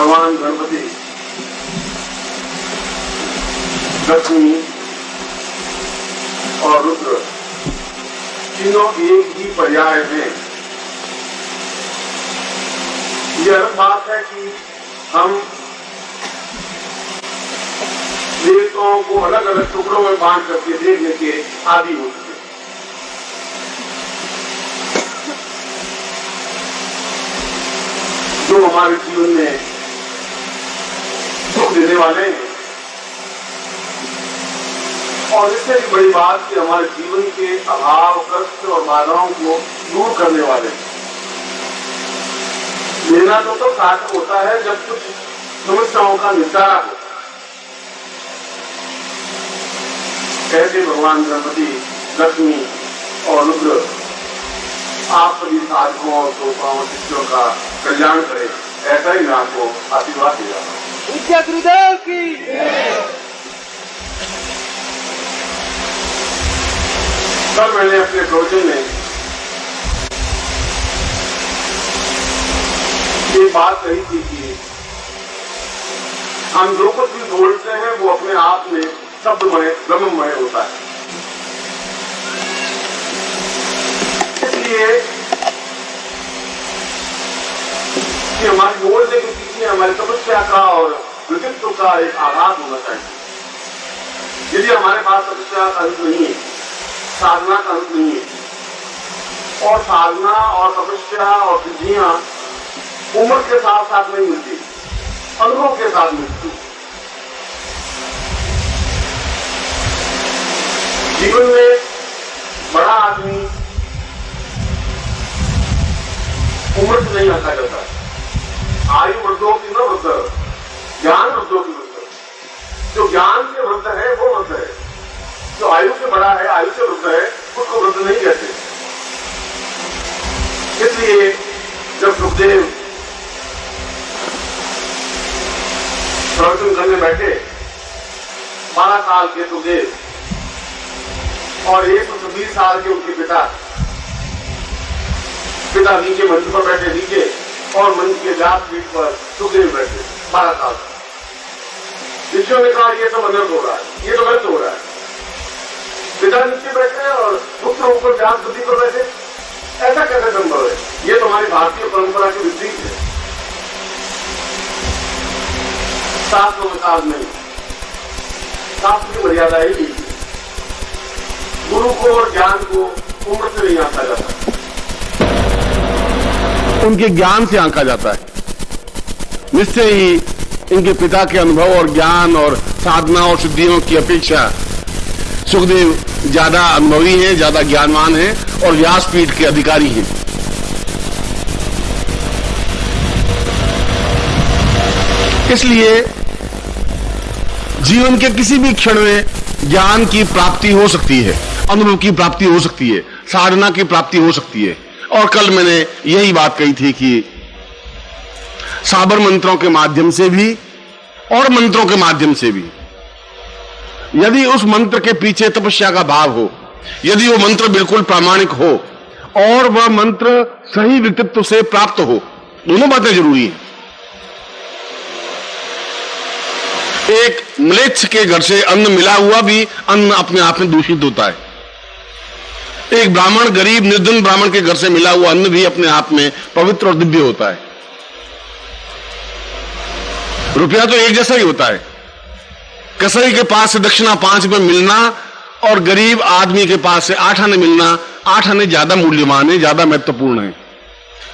भगवान गणपति, लक्ष्मी और रुद्र तीनों एक ही पर्याय हैं। यह अलग बात है कि हम देवताओं को अलग अलग टुकड़ों में बांट करके देखने के आदि हो चुके। जो हमारे जीवन में सुख देने वाले हैं, और इससे भी बड़ी बात कि हमारे जीवन के अभाव, कष्ट और बाधाओं को दूर करने वाले हैं। लेना तो सार्थक होता है जब कुछ समस्याओं का निपटारा हो। कैसे भगवान गणपति, लक्ष्मी और रुद्र आप सभी साधकों और श्रोताओं शिष्यों का कल्याण करें, ऐसा ही मैं आपको आशीर्वाद दे रहा हूँ। विद्या गुरुदेव की कल मैंने अपने प्रवचन में ये बात कही थी कि हम जो कुछ भी बोलते हैं वो अपने आप में शब्दमय, ब्रह्ममय होता है। इसलिए कि हमारे बोलने के पीछे हमारी तपस्या का और व्यक्तित्व का एक आधार होना चाहिए। यदि हमारे पास तपस्या का अंत नहीं है, साधना का अंत नहीं है, और साधना और तपस्या और सिद्धियां उम्र के साथ साथ नहीं मिलती, अनुभव के साथ मिलती। जीवन में बड़ा आदमी उम्र से नहीं आता जाता। आयु वृद्धों की न वृद्ध, ज्ञान वृद्धों की वृद्ध। जो ज्ञान से वृद्ध है वो वृद्ध है, जो आयु से बड़ा है, आयु से वृद्ध है, उसको वृद्ध नहीं कहते। इसलिए जब सुखदेव प्रवचन करने बैठे, 12 साल के सुखदेव और 120 साल के उनके पिता नीचे मंच पर बैठे, नीचे, और मंच के व्यासपीठ पर सुखदेव बैठे 12 साल। शिष्यों ने कहा ये तो अनर्थ हो रहा है, ये तो गलत हो रहा है। पिता नीचे बैठे और पुत्र ऊपर व्यास गद्दी पर बैठे, ऐसा कैसे संभव है? ये तो हमारी भारतीय परंपरा की विपरीत है। शास्त्रों में साथ नहीं, शास्त्र की मर्यादा ही गुरु को और ज्ञान को उम्र से नहीं आंका जाता, उनके ज्ञान से आंका जाता है। निश्चय ही इनके पिता के अनुभव और ज्ञान और साधना और सिद्धियों की अपेक्षा सुखदेव ज्यादा अनुभवी हैं, ज्यादा ज्ञानवान हैं और व्यासपीठ के अधिकारी हैं। इसलिए जीवन के किसी भी क्षण में ज्ञान की प्राप्ति हो सकती है, अनुभव की प्राप्ति हो सकती है, साधना की प्राप्ति हो सकती है। और कल मैंने यही बात कही थी कि साबर मंत्रों के माध्यम से भी और मंत्रों के माध्यम से भी, यदि उस मंत्र के पीछे तपस्या का भाव हो, यदि वो मंत्र बिल्कुल प्रामाणिक हो और वह मंत्र सही व्यक्तित्व से प्राप्त हो, दोनों बातें जरूरी हैं। एक म्लेच्छ के घर से अन्न मिला हुआ भी अन्न अपने आप में दूषित होता है। एक ब्राह्मण, गरीब निर्धन ब्राह्मण के घर से मिला हुआ अन्न भी अपने आप में पवित्र और दिव्य होता है। रुपया तो एक जैसा ही होता है। कसाई के पास से दक्षिणा 5 रुपए मिलना और गरीब आदमी के पास से 8 आने मिलना, 8 आने ज्यादा मूल्यवान है, ज्यादा महत्वपूर्ण है,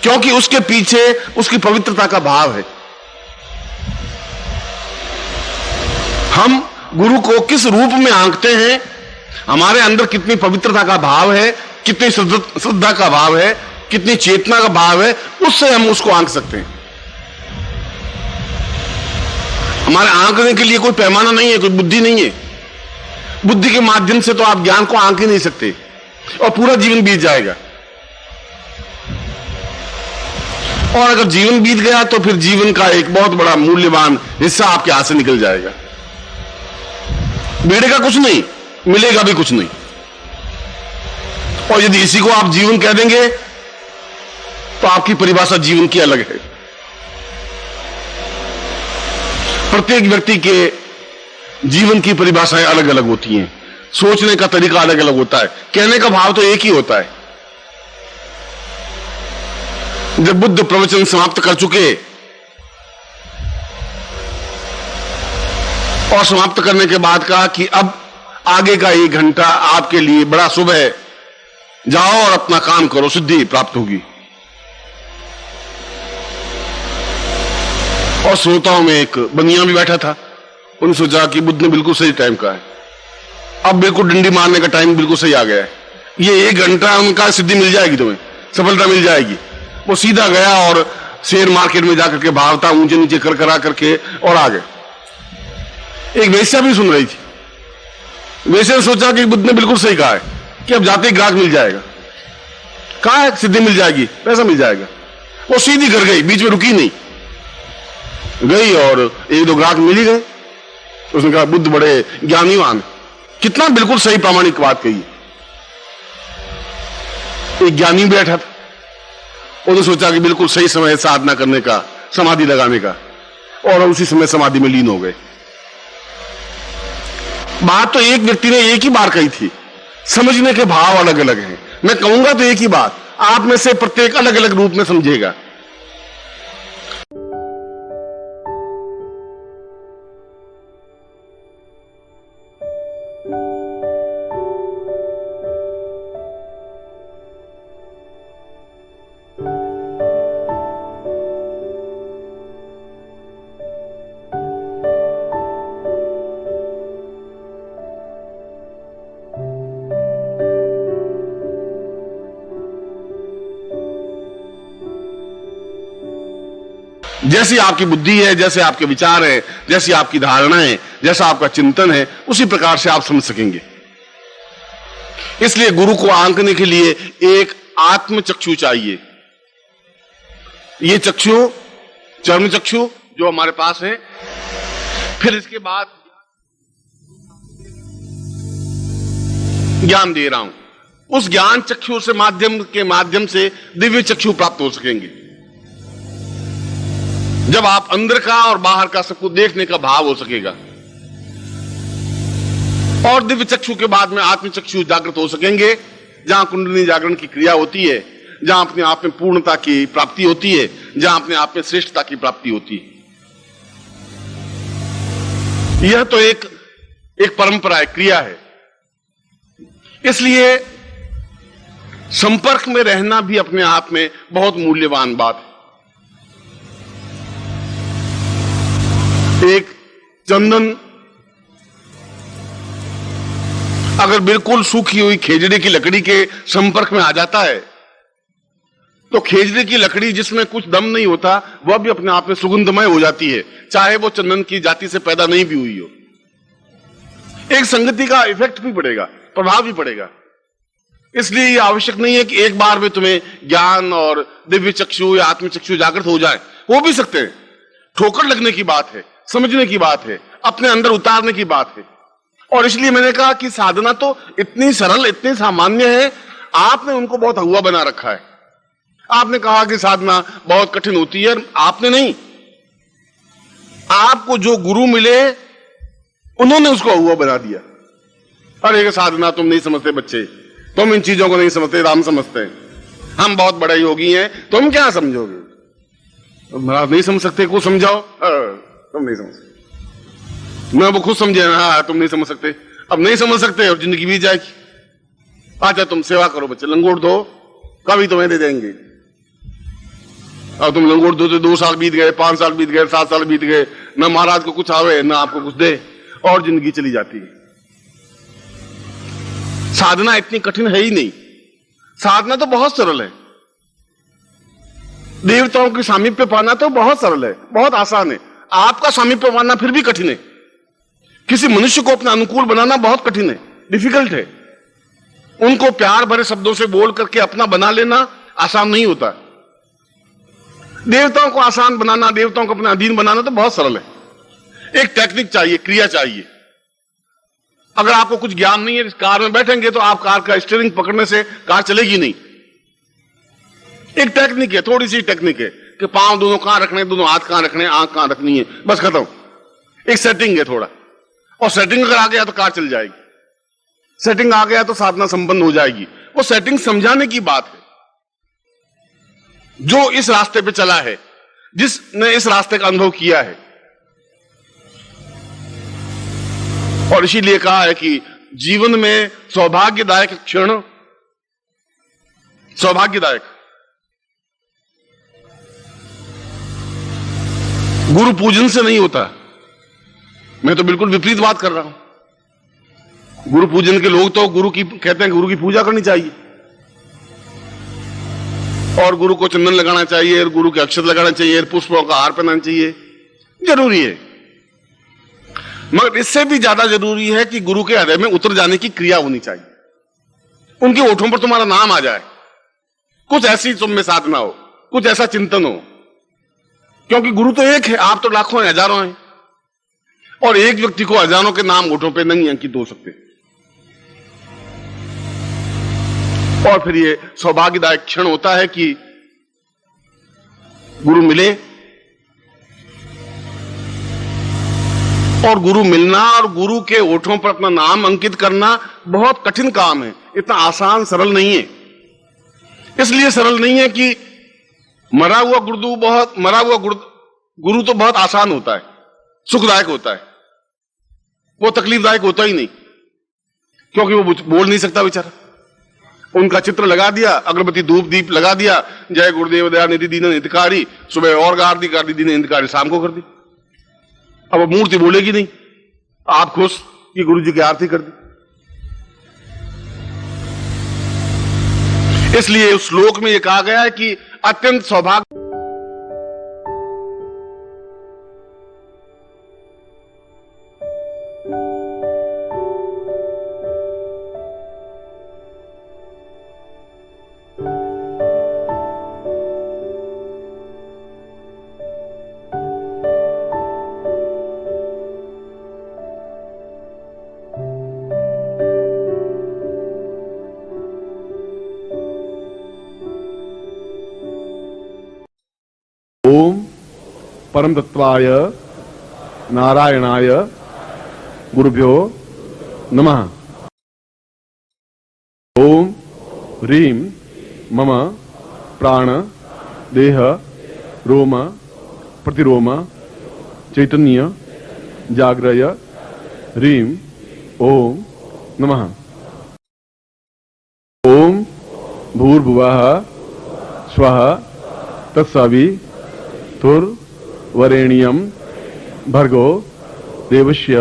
क्योंकि उसके पीछे उसकी पवित्रता का भाव है। हम गुरु को किस रूप में आंकते हैं, हमारे अंदर कितनी पवित्रता का भाव है, कितनी श्रद्धा का भाव है, कितनी चेतना का भाव है, उससे हम उसको आंक सकते हैं। हमारे आंकने के लिए कोई पैमाना नहीं है, कोई बुद्धि नहीं है। बुद्धि के माध्यम से तो आप ज्ञान को आंक ही नहीं सकते और पूरा जीवन बीत जाएगा। और अगर जीवन बीत गया तो फिर जीवन का एक बहुत बड़ा मूल्यवान हिस्सा आपके हाथ से निकल जाएगा। मिलेगा कुछ नहीं, मिलेगा भी कुछ नहीं। और यदि इसी को आप जीवन कह देंगे तो आपकी परिभाषा जीवन की अलग है। प्रत्येक व्यक्ति के जीवन की परिभाषाएं अलग अलग होती हैं, सोचने का तरीका अलग अलग होता है, कहने का भाव तो एक ही होता है। जब बुद्ध प्रवचन समाप्त कर चुके और समाप्त करने के बाद कहा कि अब आगे का 1 घंटा आपके लिए बड़ा शुभ है, जाओ और अपना काम करो, सिद्धि प्राप्त होगी। और श्रोताओं में एक बनिया भी बैठा था, उन्होंने सोचा कि बुद्ध ने बिल्कुल सही टाइम कहा है, अब बिल्कुल डंडी मारने का टाइम बिल्कुल सही आ गया है, ये 1 घंटा उनका सिद्धि मिल जाएगी, तुम्हें सफलता मिल जाएगी। वो सीधा गया और शेयर मार्केट में जाकर के भावता ऊंचे नीचे कर करा करके और आ गए। एक वेश्या भी सुन रही थी, वेश्या ने सोचा कि बुद्ध ने बिल्कुल सही कहा है कि अब जाते ही ग्राहक मिल जाएगा, कहा है सिद्धि मिल जाएगी, पैसा मिल जाएगा। वो सीधी कर गई, बीच में रुकी नहीं, गई और 1-2 ग्राहक मिल ही गए। उसने कहा बुद्ध बड़े ज्ञानीवान, कितना बिल्कुल सही प्रामाणिक बात कही। एक ज्ञानी बैठा था, उन्होंने सोचा कि बिल्कुल सही समय साधना करने का, समाधि लगाने का, और उसी समय समाधि में लीन हो गए। बात तो एक व्यक्ति ने एक ही बार कही थी, समझने के भाव अलग अलग हैं। मैं कहूंगा तो एक ही बात, आप में से प्रत्येक अलग अलग रूप में समझेगा। जैसी आपकी बुद्धि है, जैसे आपके विचार है, जैसी आपकी धारणा है, जैसा आपका चिंतन है, उसी प्रकार से आप समझ सकेंगे। इसलिए गुरु को आंकने के लिए एक आत्म चक्षु चाहिए। ये चक्षु, चर्म चक्षु जो हमारे पास है, फिर इसके बाद ज्ञान दे रहा हूं, उस ज्ञान चक्षु से माध्यम से दिव्य चक्षु प्राप्त हो सकेंगे। जब आप अंदर का और बाहर का सबको देखने का भाव हो सकेगा, और दिव्य चक्षु के बाद में आत्म चक्षु जागृत हो सकेंगे, जहां कुंडलिनी जागरण की क्रिया होती है, जहां अपने आप में पूर्णता की प्राप्ति होती है, जहां अपने आप में श्रेष्ठता की प्राप्ति होती है। यह तो एक परंपरा है, क्रिया है। इसलिए संपर्क में रहना भी अपने आप में बहुत मूल्यवान बात है। एक चंदन अगर बिल्कुल सूखी हुई खेजड़े की लकड़ी के संपर्क में आ जाता है, तो खेजड़े की लकड़ी जिसमें कुछ दम नहीं होता, वह भी अपने आप में सुगंधमय हो जाती है, चाहे वो चंदन की जाति से पैदा नहीं भी हुई हो। एक संगति का इफेक्ट भी पड़ेगा, प्रभाव भी पड़ेगा। इसलिए यह आवश्यक नहीं है कि एक बार में तुम्हें ज्ञान और दिव्य चक्षु या आत्म चक्षु जागृत हो जाए, हो भी सकते हैं। ठोकर लगने की बात है, समझने की बात है, अपने अंदर उतारने की बात है। और इसलिए मैंने कहा कि साधना तो इतनी सरल, इतनी सामान्य है, आपने उनको बहुत हुआ बना रखा है। आपने कहा कि साधना बहुत कठिन होती है, आपने नहीं, आपको जो गुरु मिले उन्होंने उसको हुआ बना दिया। अरे साधना तुम नहीं समझते बच्चे, तुम इन चीजों को नहीं समझते, हम समझते हैं, हम बहुत बड़े योगी हैं, तुम क्या समझोगे? महाराज नहीं समझ सकते, को समझाओ। तुम नहीं समझ सकते, मैं वो खुद समझे ना। हाँ, तुम नहीं समझ सकते, अब नहीं समझ सकते और जिंदगी बीत जाएगी। अच्छा तुम सेवा करो बच्चे, लंगोट दो, कभी तुम्हें दे देंगे। और तुम लंगोट दो तो 2 साल बीत गए, 5 साल बीत गए, 7 साल बीत गए, ना महाराज को कुछ आवे ना आपको कुछ दे, और जिंदगी चली जाती है। साधना इतनी कठिन है ही नहीं, साधना तो बहुत सरल है। देवताओं की सामीप्य पाना तो बहुत सरल है, बहुत आसान है। आपका सामीप्य पाना फिर भी कठिन है। किसी मनुष्य को अपने अनुकूल बनाना बहुत कठिन है, डिफिकल्ट है। उनको प्यार भरे शब्दों से बोल करके अपना बना लेना आसान नहीं होता। देवताओं को आसान बनाना, देवताओं को अपने अधीन बनाना तो बहुत सरल है। एक टेक्निक चाहिए, क्रिया चाहिए। अगर आपको कुछ ज्ञान नहीं है, कार में बैठेंगे तो आप कार का स्टीयरिंग पकड़ने से कार चलेगी नहीं। एक टेक्निक है, थोड़ी सी टेक्निक है कि पांव दोनों कहां रखने, दोनों हाथ कहां रखने, आंख कहां रखनी है, बस खत्म। एक सेटिंग है थोड़ा, और सेटिंग अगर आ गया तो कार चल जाएगी, सेटिंग आ गया तो साधना संपन्न हो जाएगी। वो सेटिंग समझाने की बात है। जो इस रास्ते पे चला है, जिसने इस रास्ते का अनुभव किया है, और इसीलिए कहा है कि जीवन में सौभाग्यदायक क्षण, सौभाग्यदायक गुरु पूजन से नहीं होता। मैं तो बिल्कुल विपरीत बात कर रहा हूं। गुरु पूजन के लोग तो गुरु की कहते हैं, गुरु की पूजा करनी चाहिए और गुरु को चंदन लगाना चाहिए, और गुरु के अक्षत लगाना चाहिए, पुष्पों का हार पहनाना चाहिए, जरूरी है। मगर इससे भी ज्यादा जरूरी है कि गुरु के हृदय में उतर जाने की क्रिया होनी चाहिए। उनके होठों पर तुम्हारा नाम आ जाए, कुछ ऐसी तुम में साधना हो, कुछ ऐसा चिंतन हो। क्योंकि गुरु तो एक है, आप तो लाखों हैं, हजारों हैं, और एक व्यक्ति को हजारों के नाम होठों पे नहीं अंकित हो सकते। और फिर ये सौभाग्यदायक क्षण होता है कि गुरु मिले, और गुरु मिलना और गुरु के होठों पर अपना नाम अंकित करना बहुत कठिन काम है, इतना आसान सरल नहीं है। इसलिए सरल नहीं है कि मरा हुआ गुरु तो बहुत आसान होता है, सुखदायक होता है, वो तकलीफदायक होता ही नहीं, क्योंकि वो बोल नहीं सकता बेचारा। उनका चित्र लगा दिया, अगरबत्ती धूप दीप लगा दिया, जय गुरुदेव दयानिधि दीन हितकारी, सुबह और आरती कर दी, दीन हितकारी शाम को कर दी। अब वो मूर्ति बोलेगी नहीं, आप खुश कि गुरु जी की आरती कर दी। इसलिए उस श्लोक में यह कहा गया है कि अत्यंत सौभाग्य ओम परम तत्वाय नारायणाय गुरुभ्यो नमः। ओम ह्रीं मम प्राण देह रोम प्रतिरोम चैतन्य जाग्रय ह्रीं ओम नमः। ओम भूर्भुवः स्वः तत्सवितुर्वरेण्यं भर्गो देवस्य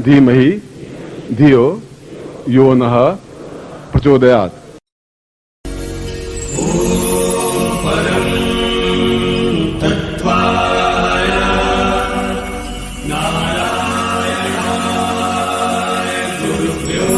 धीमहि धियो यो नः प्रचोदयात्। नारायणाय गुरुभ्यो